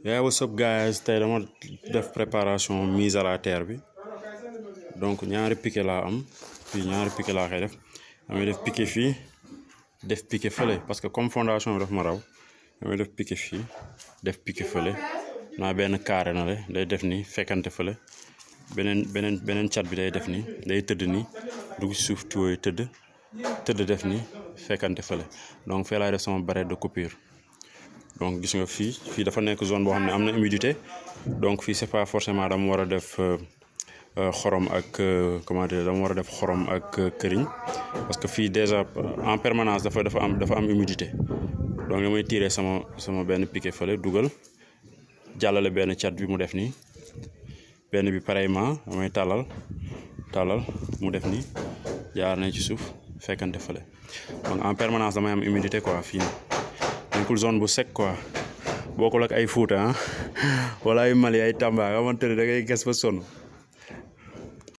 Yeah, what's up guys, tey dama def préparation mise à la terre bi donc ñaari piqué laa am fii ñaari piqué laa koy def damay def piqué fii def piqué fële parce que comme fondation bi daf ma raw damay def piqué fii def piqué fële naa benn carré na le day def ni fekkante fële beneen cat bi day def ni day tëdd ni dugg ci suuf tuwooy tëdd def ni fekkante fële donc fee laay def sama barrette de coupure. Donc gis nga fii dafa nekk zone boo xam ne am na humidité donc fii c'est pas forcément dama war a def xorom ak comment dire dama war a def xorom ak këriñ parce que fii déjà en permanence dafa am humidité donc damay tirer sama benn piqué fële dugal jàllale benn cat bi mu def nii benn bi pareillement damay tàllal mu def nii jaar nañ ci suuf fekkante fële donc en permanence damay am humidité quoi fii nekkul zone bu sec quoi bokkul ak ay Fuuta wala ay Mali ay Tamba nga xamante ne da ngay gas ba sonn